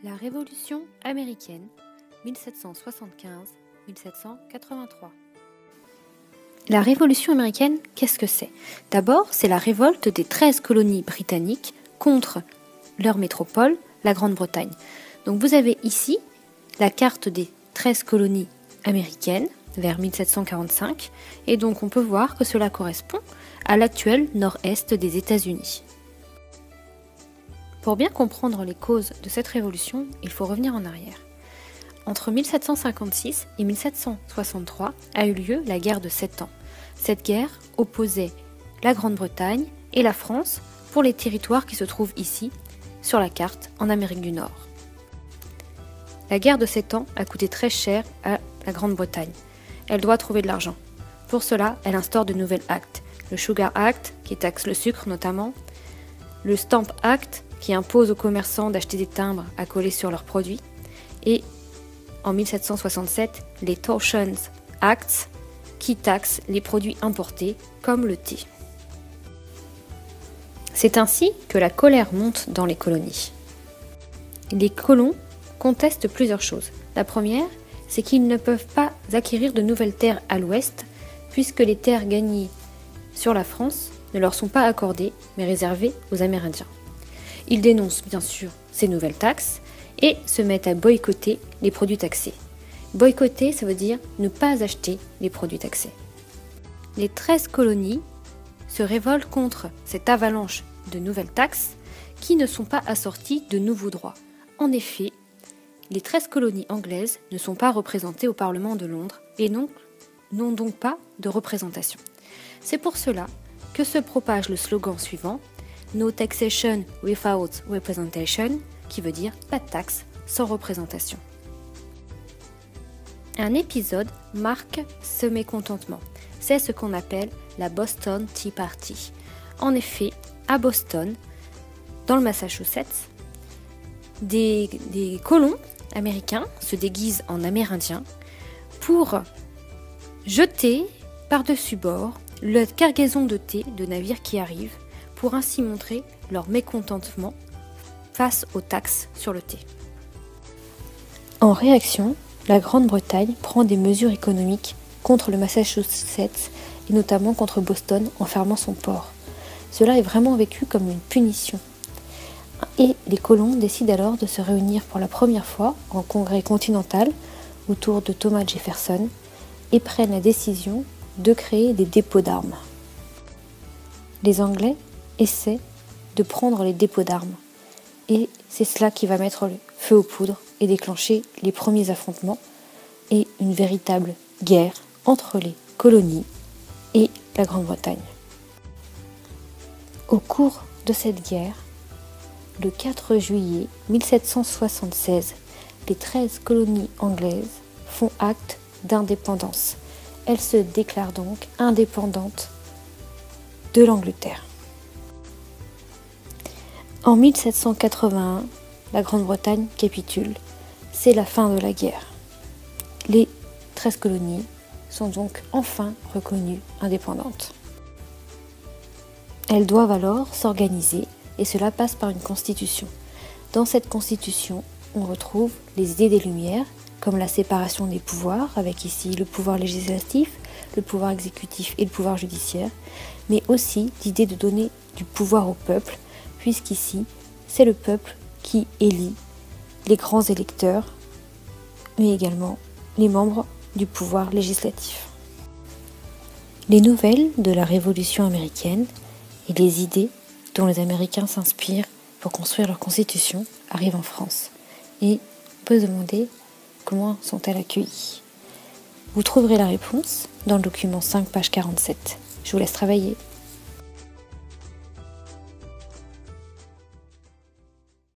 La Révolution américaine, 1775-1783. La Révolution américaine, qu'est-ce que c'est? D'abord, c'est la révolte des 13 colonies britanniques contre leur métropole, la Grande-Bretagne. Donc vous avez ici la carte des 13 colonies américaines vers 1745, et donc on peut voir que cela correspond à l'actuel nord-est des États-Unis. Pour bien comprendre les causes de cette révolution, il faut revenir en arrière. Entre 1756 et 1763 a eu lieu la guerre de 7 ans. Cette guerre opposait la Grande-Bretagne et la France pour les territoires qui se trouvent ici, sur la carte, en Amérique du Nord. La guerre de 7 ans a coûté très cher à la Grande-Bretagne. Elle doit trouver de l'argent. Pour cela, elle instaure de nouveaux actes. Le Sugar Act, qui taxe le sucre notamment, le Stamp Act, qui impose aux commerçants d'acheter des timbres à coller sur leurs produits, et en 1767, les Townshend Acts, qui taxent les produits importés comme le thé. C'est ainsi que la colère monte dans les colonies. Les colons contestent plusieurs choses. La première, c'est qu'ils ne peuvent pas acquérir de nouvelles terres à l'ouest, puisque les terres gagnées sur la France ne leur sont pas accordées, mais réservées aux Amérindiens. Ils dénoncent bien sûr ces nouvelles taxes et se mettent à boycotter les produits taxés. Boycotter, ça veut dire ne pas acheter les produits taxés. Les 13 colonies se révoltent contre cette avalanche de nouvelles taxes qui ne sont pas assorties de nouveaux droits. En effet, les 13 colonies anglaises ne sont pas représentées au Parlement de Londres et n'ont donc pas de représentation. C'est pour cela que se propage le slogan suivant « No taxation without representation », qui veut dire « pas de taxe sans représentation ». Un épisode marque ce mécontentement. C'est ce qu'on appelle la Boston Tea Party. En effet, à Boston, dans le Massachusetts, des colons américains se déguisent en amérindiens pour jeter par-dessus bord la cargaison de thé de navires qui arrivent, pour ainsi montrer leur mécontentement face aux taxes sur le thé. En réaction, la Grande-Bretagne prend des mesures économiques contre le Massachusetts et notamment contre Boston en fermant son port. Cela est vraiment vécu comme une punition. Et les colons décident alors de se réunir pour la première fois en congrès continental autour de Thomas Jefferson et prennent la décision de créer des dépôts d'armes. Les Anglais essaient de prendre les dépôts d'armes et c'est cela qui va mettre le feu aux poudres et déclencher les premiers affrontements et une véritable guerre entre les colonies et la Grande-Bretagne. Au cours de cette guerre, le 4 juillet 1776, les 13 colonies anglaises font acte d'indépendance. Elles se déclarent donc indépendantes de l'Angleterre. En 1781, la Grande-Bretagne capitule. C'est la fin de la guerre. Les 13 colonies sont donc enfin reconnues indépendantes. Elles doivent alors s'organiser et cela passe par une constitution. Dans cette constitution, on retrouve les idées des Lumières, comme la séparation des pouvoirs, avec ici le pouvoir législatif, le pouvoir exécutif et le pouvoir judiciaire, mais aussi l'idée de donner du pouvoir au peuple, puisqu'ici, c'est le peuple qui élit les grands électeurs, mais également les membres du pouvoir législatif. Les nouvelles de la Révolution américaine et les idées dont les Américains s'inspirent pour construire leur constitution arrivent en France. Et on peut se demander comment sont-elles accueillies. Vous trouverez la réponse dans le document 5 page 47. Je vous laisse travailler.